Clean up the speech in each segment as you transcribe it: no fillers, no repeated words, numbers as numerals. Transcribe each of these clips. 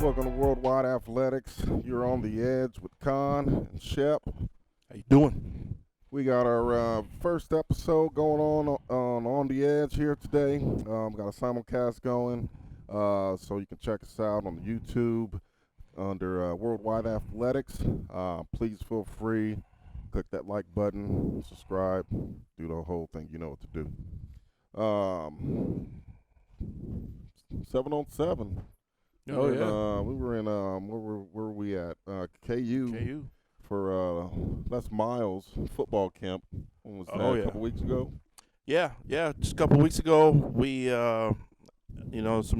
Welcome to Worldwide Athletics. You're on the edge with Con and Shep. How you doing? We got our first episode going on the edge here today. Got a simulcast going, so you can check us out on YouTube under Worldwide Athletics. Please feel free, click that like button, subscribe, do the whole thing. You know what to do. 7-on-7. Oh, yeah. We were in where were we at? KU. KU. For Les Miles football camp. When was that? Oh, A yeah. couple weeks ago. Yeah. Just a couple weeks ago, we, some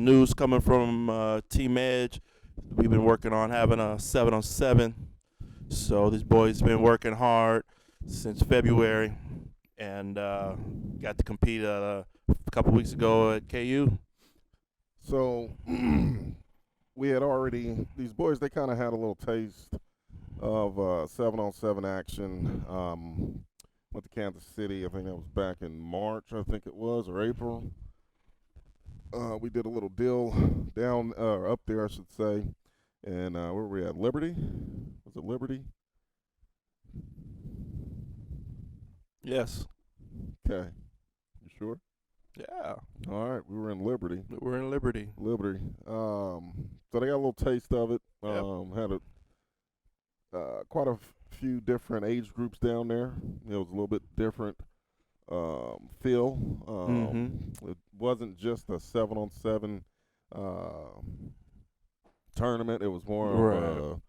news coming from Team Edge. We've been working on having a 7-on-7. So these boys been working hard since February, and got to compete a couple weeks ago at KU. So we had already, these boys, they kind of had a little taste of 7-on-7 action. Went to Kansas City. I think that was back in March, I think it was, or April. We did a little deal down up there, I should say. And where were we at? Liberty? Was it Liberty? Yes. Okay. You sure? Yeah. All right. We were in Liberty. We're in Liberty. So they got a little taste of it. Had quite a few different age groups down there. It was a little bit different feel. It wasn't just a 7-on-7 tournament. It was more of a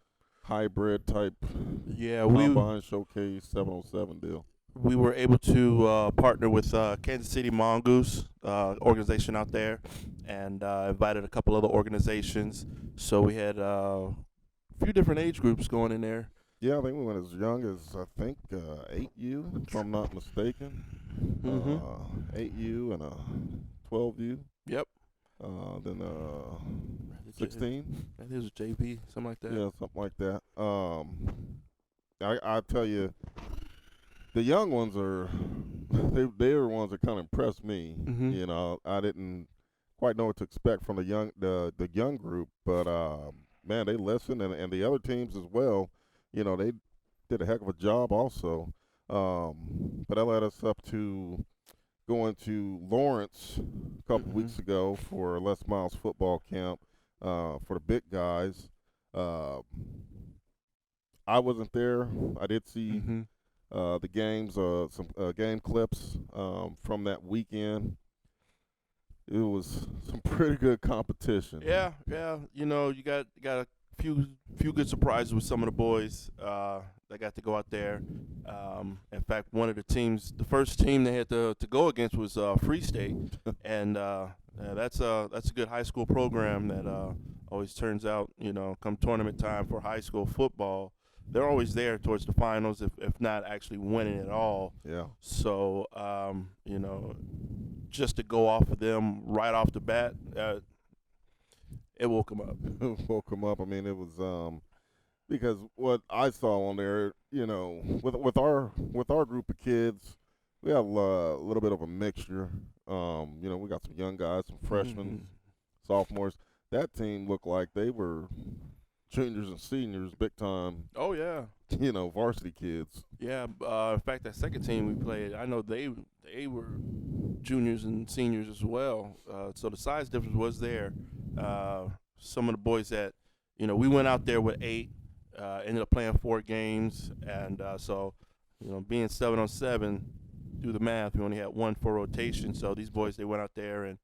hybrid type combine showcase 7-on-7 deal. We were able to partner with Kansas City Mongoose organization out there, and invited a couple other organizations. So we had a few different age groups going in there. Yeah, I think we went as young as, 8U, if I'm not mistaken. 8U and 12U. Yep. Then 16. I think it was JV, something like that. Yeah, something like that. I tell you, the young ones they're the ones that kind of impressed me. Mm-hmm. You know, I didn't quite know what to expect from the young group, but man, they listened, and the other teams as well. You know, they did a heck of a job also. But that led us up to going to Lawrence a couple weeks ago for Les Miles football camp for the big guys. I wasn't there. I did see the games, some game clips from that weekend. It was some pretty good competition. Yeah. You know, you got a few good surprises with some of the boys that got to go out there. In fact, one of the teams, the first team they had to go against was Free State, and that's a good high school program that always turns out, you know, come tournament time for high school football, they're always there towards the finals, if not actually winning it all. Yeah. So, you know, just to go off of them right off the bat, it woke them up. It woke them up. I mean, it was because what I saw on there, you know, with our group of kids, we have a little bit of a mixture. You know, we got some young guys, some freshmen, sophomores. That team looked like they were juniors and seniors, big time. Oh, yeah. You know, varsity kids. Yeah. In fact, that second team we played, I know they were juniors and seniors as well. So the size difference was there. Some of the boys that, you know, we went out there with 8, ended up playing 4 games. And so, you know, being 7-on-7, do the math, we only had 1 for rotation. So these boys, they went out there and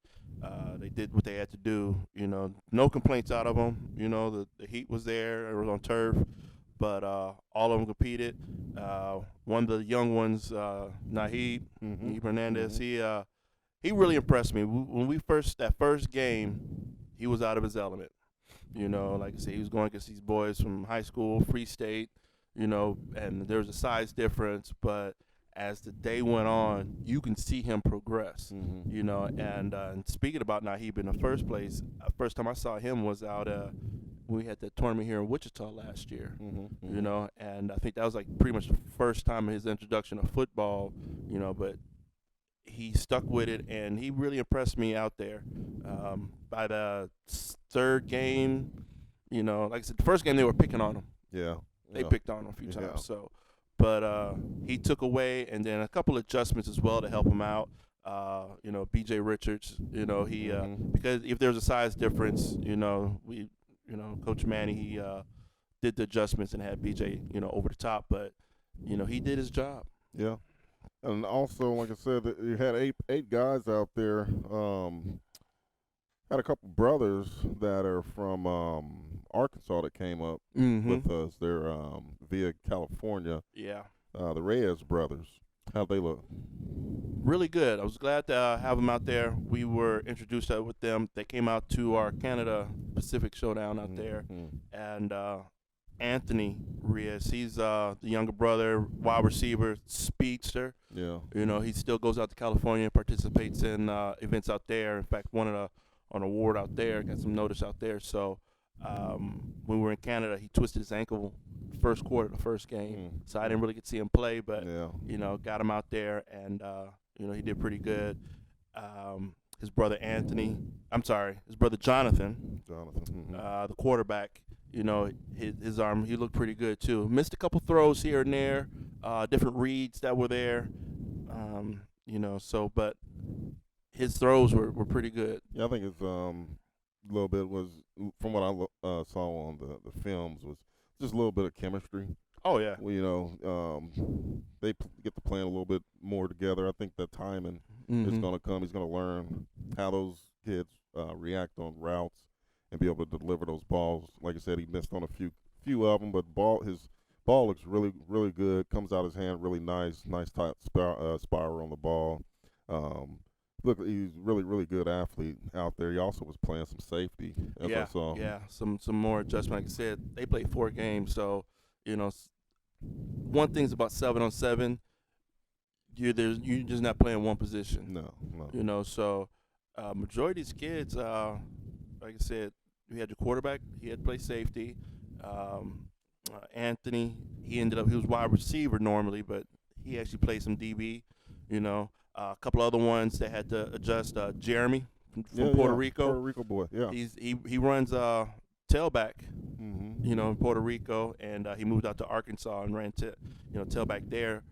they did what they had to do. You know, no complaints out of them. You know, the heat was there. It was on turf. But all of them competed. One of the young ones, Nahib Hernandez, he really impressed me. When that first game, he was out of his element. You know, like I said, he was going against these boys from high school, Free State, you know, and there was a size difference. But as the day went on, you can see him progress, you know. And speaking about Nahib in the first place, first time I saw him was out we had that tournament here in Wichita last year, you know, and I think that was like pretty much the first time of his introduction to football, you know, but he stuck with it, and he really impressed me out there. By the third game, like I said, the first game they were picking on him. Yeah. They Yeah. picked on him a few Yeah. times. So, but he took away, and then a couple adjustments as well to help him out. B.J. Richards. He Mhm. because if there's a size difference, Coach Manny he did the adjustments and had B.J. over the top, but he did his job. Yeah. And also, like I said, you had eight guys out there. Had a couple brothers that are from Arkansas that came up Mm-hmm. with us. They're via California. Yeah. The Reyes brothers. How'd they look? Really good. I was glad to have them out there. We were introduced with them. They came out to our Canada Pacific Showdown out there, Mhm. and Anthony Reyes, he's the younger brother, wide receiver, speedster. Yeah. He still goes out to California and participates in events out there. In fact, won an award out there, got some notice out there. So when we were in Canada, he twisted his ankle first quarter of the first game. So I didn't really get to see him play, but Yeah. got him out there, and he did pretty good. His brother his brother Jonathan, Jonathan. the quarterback, his arm, he looked pretty good too. Missed a couple throws here and there, different reads that were there, but his throws were pretty good. Yeah, I think it's a little bit was from what I saw on the films was just a little bit of chemistry. Oh yeah. Well, they get to playing a little bit more together. I think the timing is going to come. He's going to learn how those kids react on routes and be able to deliver those balls. Like I said, he missed on a few of them, but his ball looks really, really good. Comes out his hand really nice tight spiral on the ball. Look, he's really, really good athlete out there. He also was playing some safety, as I saw. Yeah, some more adjustment. Like I said, they played 4 games, so one thing's about 7-on-7. You're just not playing one position. No. So majority of these kids, like I said, we had your quarterback. He had to play safety. Anthony, he was wide receiver normally, but he actually played some DB. A couple other ones that had to adjust. Jeremy from Puerto Rico. Puerto Rico boy. Yeah. He runs tailback. Mm-hmm. In Puerto Rico, and he moved out to Arkansas and ran tailback there.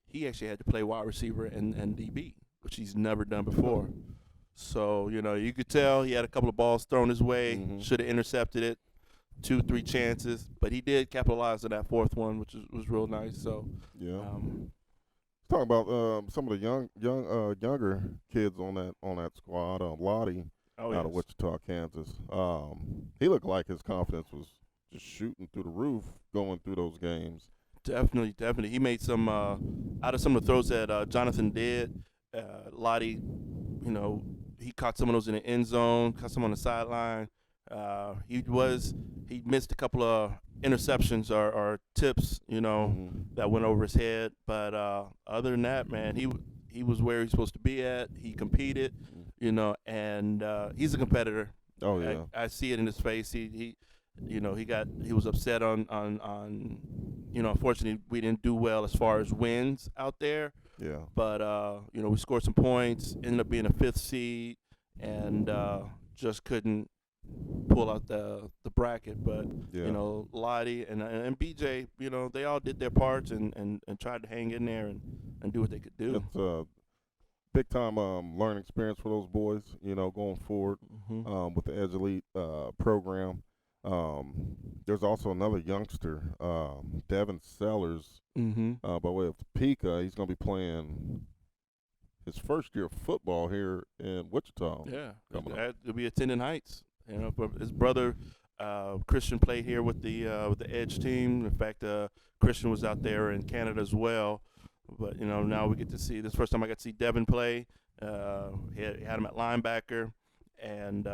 He actually had to play wide receiver and DB, which he's never done before. So you could tell he had a couple of balls thrown his way. Mm-hmm. Should have intercepted it, 2-3 chances, but he did capitalize on that fourth one, which was real nice. So yeah. Talking about some of the younger kids on that squad. Lottie out of Wichita, Kansas. He looked like his confidence was just shooting through the roof going through those games. Definitely. He made some out of some of the throws that Jonathan did. Lottie, he caught some of those in the end zone, caught some on the sideline. He missed a couple of interceptions or tips, that went over his head. But other than that, man, he was where he's supposed to be at. He competed, and he's a competitor. Oh yeah. I see it in his face. He was upset on unfortunately we didn't do well as far as wins out there. Yeah. But we scored some points, ended up being a 5th seed, and just couldn't pull out the bracket. But Lottie and BJ, they all did their parts and tried to hang in there and do what they could do. It's a big time learning experience for those boys, going forward with the Edge Elite program. There's also another youngster, Devin Sellers, by way of Topeka. He's going to be playing his first year of football here in Wichita. Yeah, he'll be attending Heights. But his brother Christian played here with the Edge team. In fact, Christian was out there in Canada as well. But now we get to see this first time I got to see Devin play. He had him at linebacker, and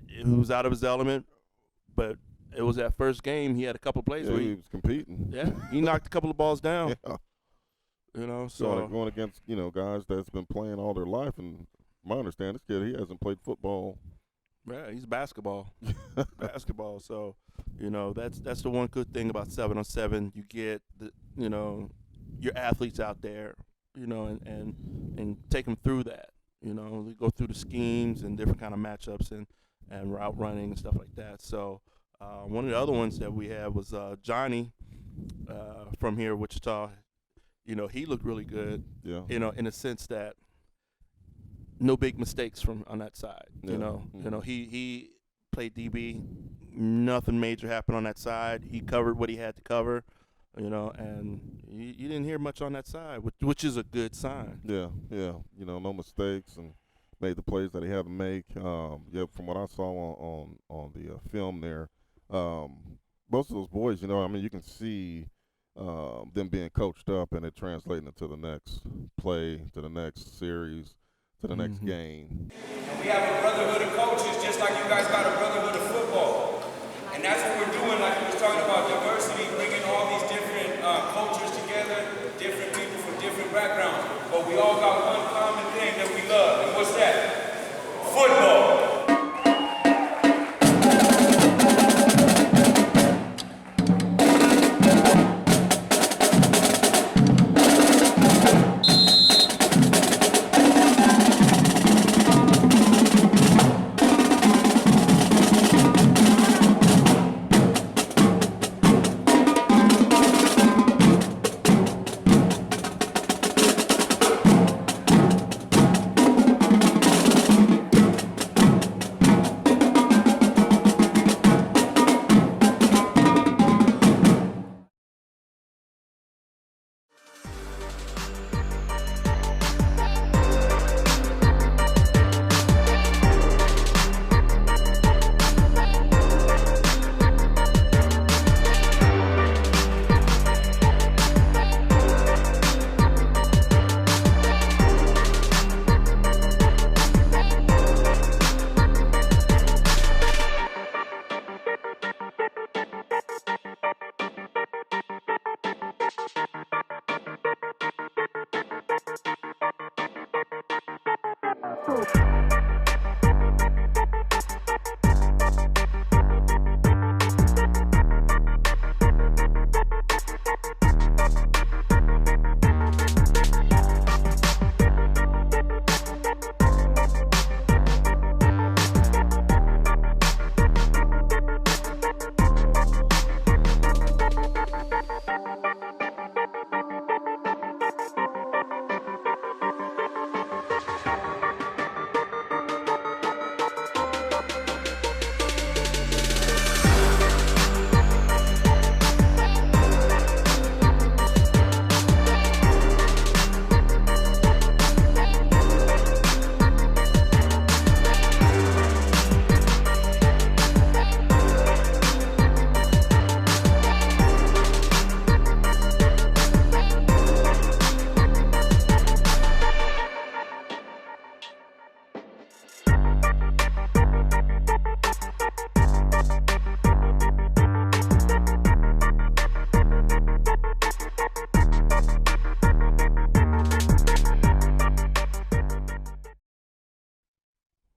he was out of his element. But it was that first game. He had a couple of plays where he was competing. Yeah, he knocked a couple of balls down. Yeah. So going against guys that's been playing all their life, and my understanding, this kid he hasn't played football. Yeah, he's basketball. So that's the one good thing about 7-on-7. You get your athletes out there, and take them through that. They go through the schemes and different kind of matchups, and and route running and stuff like that. So one of the other ones that we had was Johnny from here, Wichita. He looked really good. Yeah. In a sense that no big mistakes from on that side. Yeah. He played DB. Nothing major happened on that side. He covered what he had to cover. And you didn't hear much on that side, which is a good sign. Yeah. No mistakes and made the plays that he had to make. From what I saw on the film there, most of those boys, you can see them being coached up and it translating into the next play, to the next series, to the next game. And we have a brotherhood of coaches just like you guys got a brotherhood of football. And that's what we're doing, like we was talking about diversity, bringing all these different cultures together, different people from different backgrounds. But we all got one common thing that we love. And what's that? Football.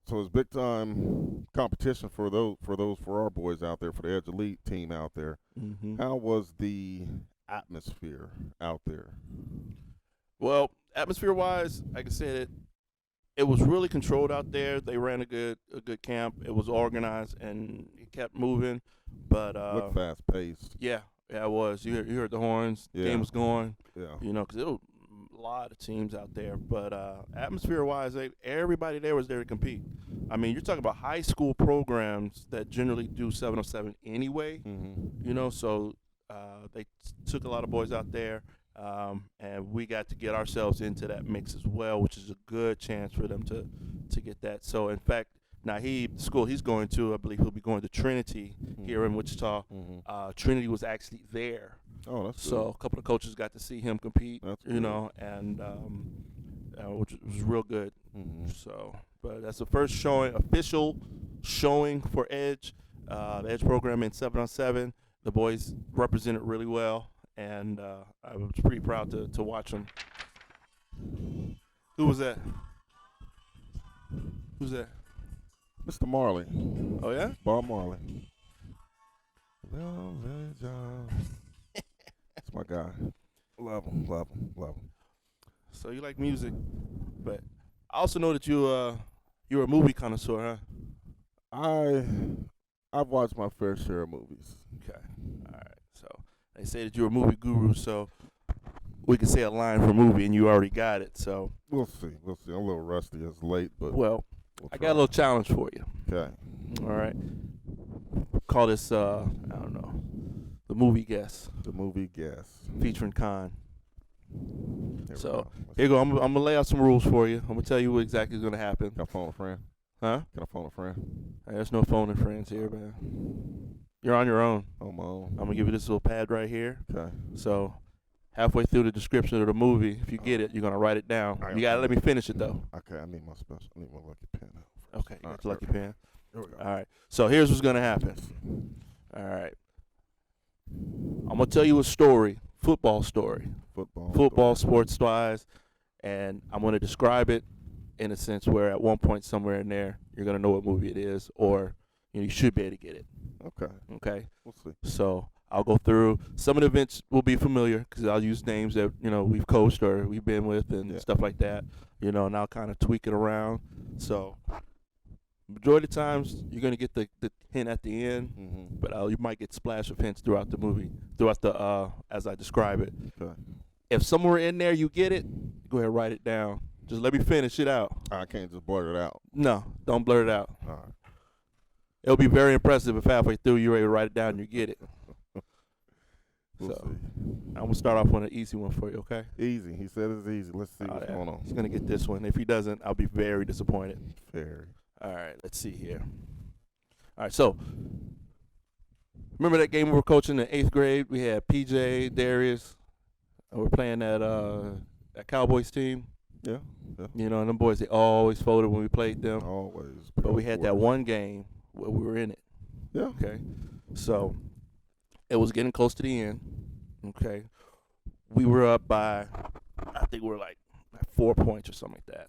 So it's big time competition for our boys out there, for the Edge Elite team out there. Mm-hmm. How was the atmosphere out there? Well, atmosphere-wise, like I said, it was really controlled out there. They ran a good camp. It was organized and it kept moving. But Looked fast paced. yeah, it was. You heard the horns. Yeah. Game was going. Yeah. Because it was a lot of teams out there. But atmosphere-wise, everybody there was there to compete. I mean, you're talking about high school programs that generally do 707 anyway. Mm-hmm. So they took a lot of boys out there. And we got to get ourselves into that mix as well, which is a good chance for them to get that. So, in fact, Nahib, the school he's going to, I believe he'll be going to Trinity here in Wichita. Mm-hmm. Trinity was actually there. Oh, that's So a couple of coaches got to see him compete, That's and which was real good. Mm-hmm. So, but that's the first official showing for Edge, the Edge program in 7-on-7. The boys represented really well. And I was pretty proud to watch them. Who was that? Who's that? Mr. Marley. Oh, yeah? Bob Marley. That's my guy. Love him. So you like music, but I also know that you're a movie connoisseur, huh? I've watched my fair share of movies. Okay. All right. So they say that you're a movie guru, so we can say a line for movie, and you already got it. So We'll see. We'll see. I'm a little rusty. It's late, but well, we'll I try. got a little challenge for you. Okay. All right. Call this I don't know, the movie guess The movie Guess. featuring Khan. Here we So, go. Here you go. I'm gonna lay out some rules for you. I'm gonna tell you what exactly is gonna happen. Can I phone a friend? Huh? Can I phone a friend? Hey, there's no phone and friends here, man. You're on your own. On my own. I'm gonna give you this little pad right here. Okay. So halfway through the description of the movie, if you get it, you're gonna write it down. I You gotta let me finish it though. Okay. I need my lucky pen. Okay, you All got right, your lucky here pen. we go. All right. So here's what's gonna happen. All right. I'm gonna tell you a story, football story, Football. sports wise, and I'm gonna describe it in a sense where at one point somewhere in there you're gonna know what movie it is, or you should be able to get it. Okay. Okay. We'll see. So I'll go through. Some of the events will be familiar because I'll use names that we've coached or we've been with and stuff like that. And I'll kind of tweak it around. So majority of the times you're gonna get the hint at the end, Mm-hmm. but you might get splash of hints throughout the movie, throughout the as I describe it. Okay. If somewhere in there you get it, go ahead and write it down. Just let me finish it out. I can't just blurt it out. No, don't blurt it out. All right. It'll be very impressive if halfway through you're ready to write it down and you get it. We'll So see. I'm gonna start off with an easy one for you, okay? Easy. He said it's easy. Let's see what's going on. He's gonna get this one. If he doesn't, I'll be very disappointed. Very. All right, let's see here. All right, so remember that game we were coaching in 8th grade? We had PJ, Darius, and we're playing that Cowboys team. Yeah. And them boys, they always folded when we played them. Always. But we had that one game where we were in it. Yeah. Okay. So it was getting close to the end. Okay. We were up by, I think we were like 4 points or something like that.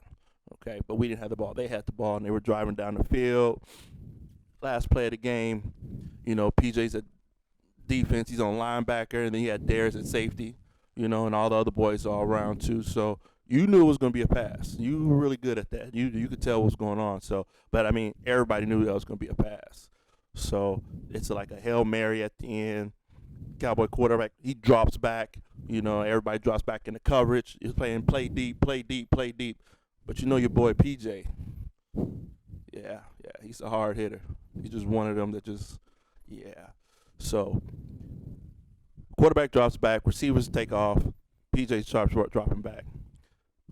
Okay. But we didn't have the ball. They had the ball, and they were driving down the field. Last play of the game, PJ's at defense. He's on linebacker, and then he had Darius at safety, and all the other boys all around too. So you knew it was going to be a pass. You were really good at that. You could tell what was going on. So, but I mean, everybody knew that was going to be a pass. So it's like a Hail Mary at the end. Cowboy quarterback, he drops back. Everybody drops back in the coverage. He's playing play deep. But your boy PJ, yeah, he's a hard hitter. He's just one of them that just, yeah. So quarterback drops back. Receivers take off. PJ starts dropping back.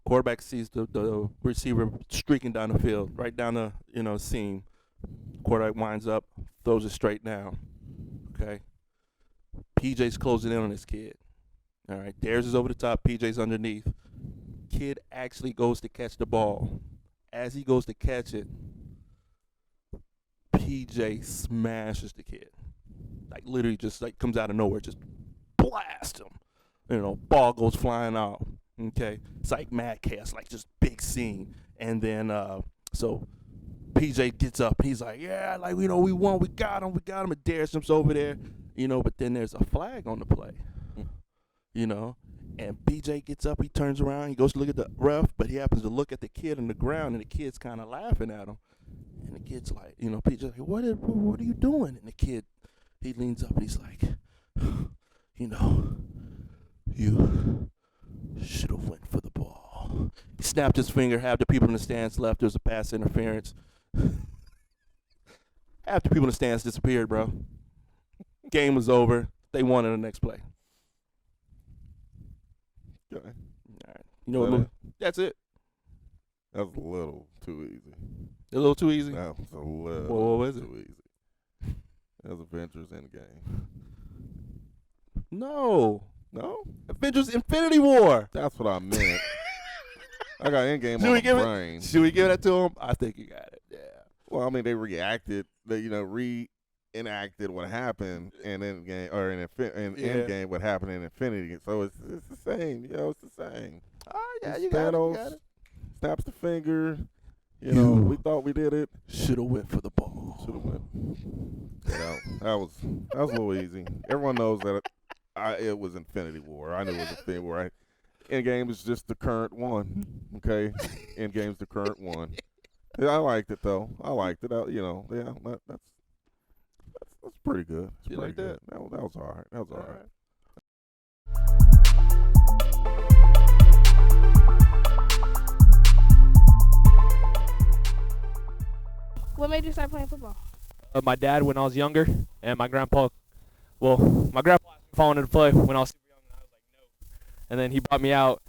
Quarterback sees the receiver streaking down the field, right down the seam. Quarterback winds up, throws it straight down. Okay. PJ's closing in on this kid. All right. Darius is over the top. PJ's underneath. Kid actually goes to catch the ball. As he goes to catch it, PJ smashes the kid. Like literally just like comes out of nowhere, just blast him. Ball goes flying out. Okay. It's like mad chaos, like just big scene. And then so PJ gets up. He's like, yeah, like we won, we got him. And Darius jumps over there, but then there's a flag on the play. And PJ gets up, he turns around, he goes to look at the ref, but he happens to look at the kid on the ground, and the kid's kind of laughing at him. And the kid's like, PJ's like, what are you doing? And the kid, he leans up and he's like, you should have went for the ball. He snapped his finger, half the people in the stands left, there was a pass interference. Half the people in the stands disappeared, bro. Game was over. They won in the next play. Okay. All right. You know what movie? That's it. That was a little too easy. A little too easy? That was a little what was it? too easy. That was Avengers Endgame. No. No? Avengers Infinity War. That's what I meant. I got Endgame Should on we the give brain. Should we give that to him? I think you got it. Yeah. Well, I mean, they reacted. They reenacted what happened in Endgame or in Endgame what happened in Infinity. So it's the same. It's the same. Oh yeah, It's you got Thanos it. snaps the finger. We thought we did it. Should have went for the ball. Should have went. That was a little easy. Everyone knows that it was Infinity War. I knew it was Infinity War. Endgame is just the current one. Okay, Endgame's the current one. Yeah, I liked it though. I liked it. Yeah, that's pretty good. It's You pretty like good. that? That was all right. That was all right. What made you start playing football? My dad when I was younger, and my grandpa. Well, my grandpa asked me if I wanted to play when I was super young, and I was like, no. And then he brought me out,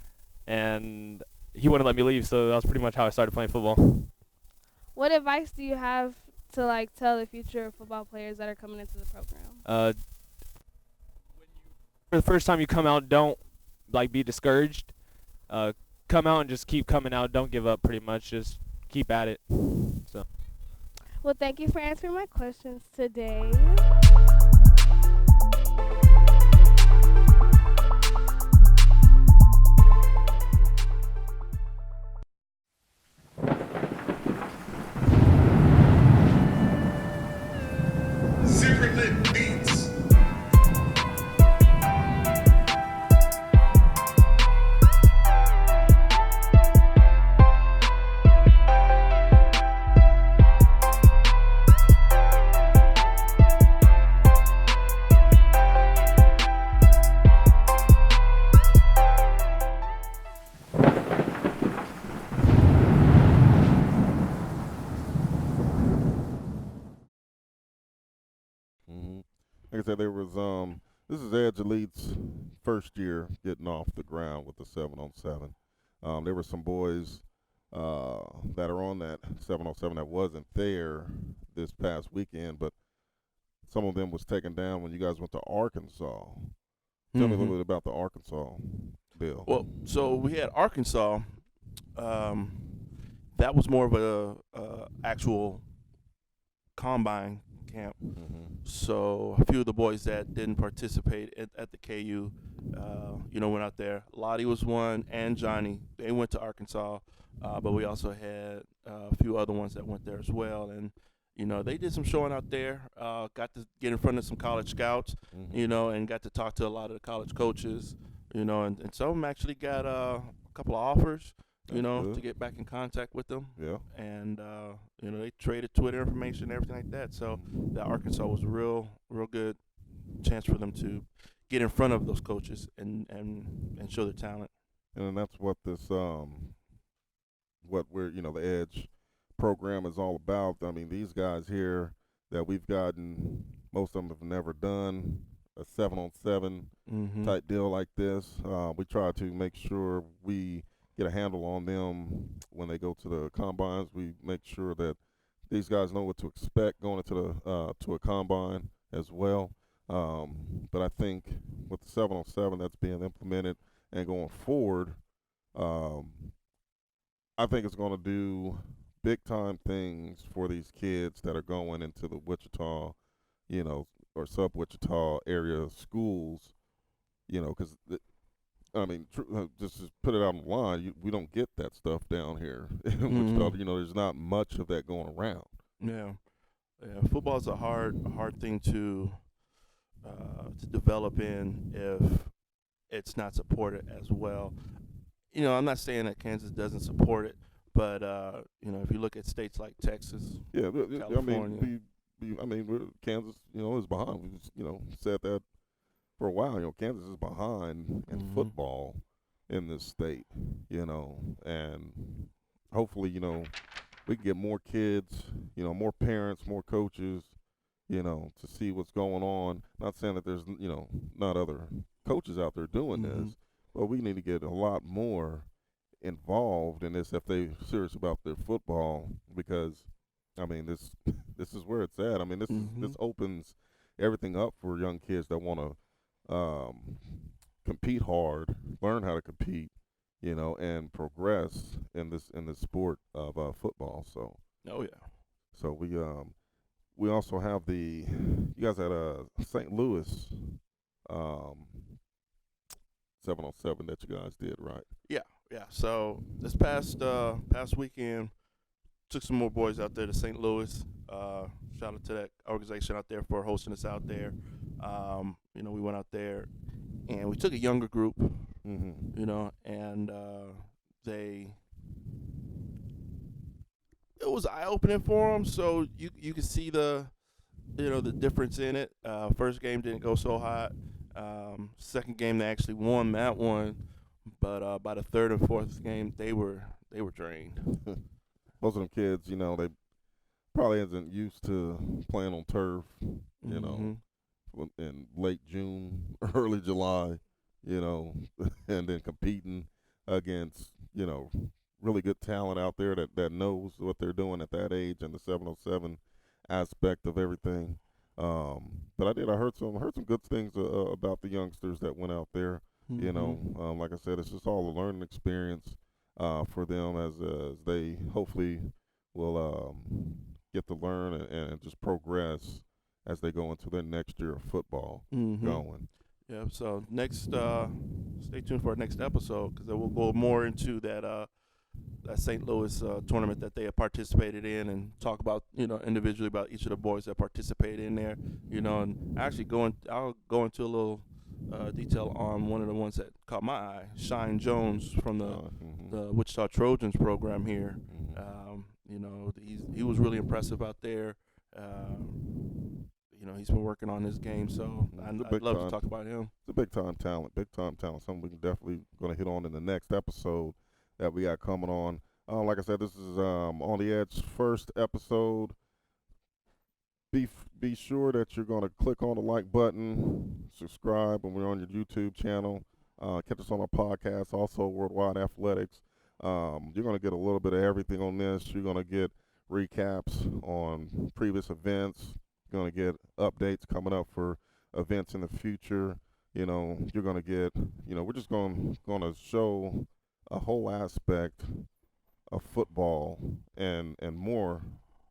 and he wouldn't let me leave. So that was pretty much how I started playing football. What advice do you have to like tell the future football players that are coming into the program? For the first time you come out, don't like be discouraged. Come out and just keep coming out. Don't give up. Pretty much, just keep at it. So. Well, thank you for answering my questions today. Secretly Beats. Like I said, there was this is Edge Elite's first year getting off the ground with the 7-on-7. There were some boys that are on that 7-on-7 that wasn't there this past weekend, but some of them was taken down when you guys went to Arkansas. Tell me a little bit about the Arkansas deal. Well, so we had Arkansas. That was more of a actual combine camp. So a few of the boys that didn't participate at the KU, went out there. Lottie was one, and Johnny. They went to Arkansas, but we also had a few other ones that went there as well. And they did some showing out there. Got to get in front of some college scouts, and got to talk to a lot of the college coaches, and some of them actually got a couple of offers. Good. To get back in contact with them. Yeah. And, they traded Twitter information and everything like that. So that Arkansas was a real good chance for them to get in front of those coaches and show their talent. And that's what this what we're the Edge program is all about. I mean, these guys here that we've gotten, most of them have never done a 7-on-7 type deal like this. We try to make sure we get a handle on them when they go to the combines. We make sure that these guys know what to expect going into the to a combine as well. But I think with the 7-on-7 that's being implemented and going forward, I think it's going to do big time things for these kids that are going into the Wichita, or sub-Wichita area schools, because just to put it out on the line, we don't get that stuff down here in Wichita. There's not much of that going around. Yeah. Football is a hard thing to develop in if it's not supported as well. I'm not saying that Kansas doesn't support it, but if you look at states like Texas, California. Kansas, is behind. We said that for a while. Kansas is behind in football in this state. And hopefully, we can get more kids, more parents, more coaches, to see what's going on. Not saying that there's, not other coaches out there doing this, but we need to get a lot more involved in this if they're serious about their football, because this is where it's at. This opens everything up for young kids that want to compete hard, learn how to compete, and progress in this sport of football. So. Oh yeah. So we also have you guys had a St. Louis 7-on-7 that you guys did, right? Yeah. So this past weekend, took some more boys out there to St. Louis. Shout out to that organization out there for hosting us out there. We went out there and we took a younger group, and they it was eye opening for them. So you could see the the difference in it. First game didn't go so hot. Second game they actually won that one, but by the third and fourth game they were drained. Most of them kids, they probably isn't used to playing on turf, Mhm. in late June, early July, you know, and then competing against, really good talent out there that knows what they're doing at that age and the 707 aspect of everything. But I heard some good things about the youngsters that went out there. Mhm. Like I said, it's just all a learning experience for them as they hopefully will get to learn and just progress as they go into their next year of football Mhm. going. Yeah. So next, stay tuned for our next episode because we'll go more into that St. Louis tournament that they have participated in and talk about individually about each of the boys that participated in there. And actually I'll go into a little detail on one of the ones that caught my eye, Shine Jones from the Wichita Trojans program here. He was really impressive out there. He's been working on his game, so I'd love to talk about him. It's a big time talent, something we can definitely going to hit on in the next episode that we got coming on. Like I said, this is On the Edge first episode. Be sure that you're going to click on the like button, subscribe when we're on your YouTube channel. Catch us on our podcast, also Worldwide Athletics. You're going to get a little bit of everything on this. You're going to get recaps on previous events. You're going to get updates coming up for events in the future. You're going to get, we're just going to show a whole aspect of football and more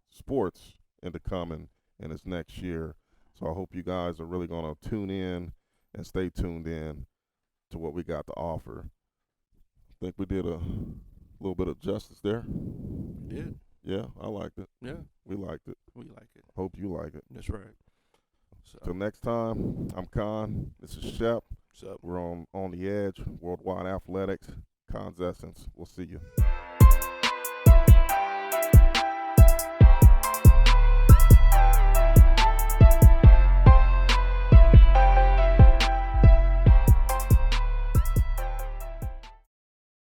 sports into coming in this next year. So I hope you guys are really going to tune in and stay tuned in to what we got to offer. I think we did a little bit of justice there. We did. Yeah, I liked it. Yeah, We liked it. we like it. Hope you like it. That's right. So, Till next time, I'm Con. This is Shep. so We're on the Edge, Worldwide Athletics, Con's Essence. We'll see you.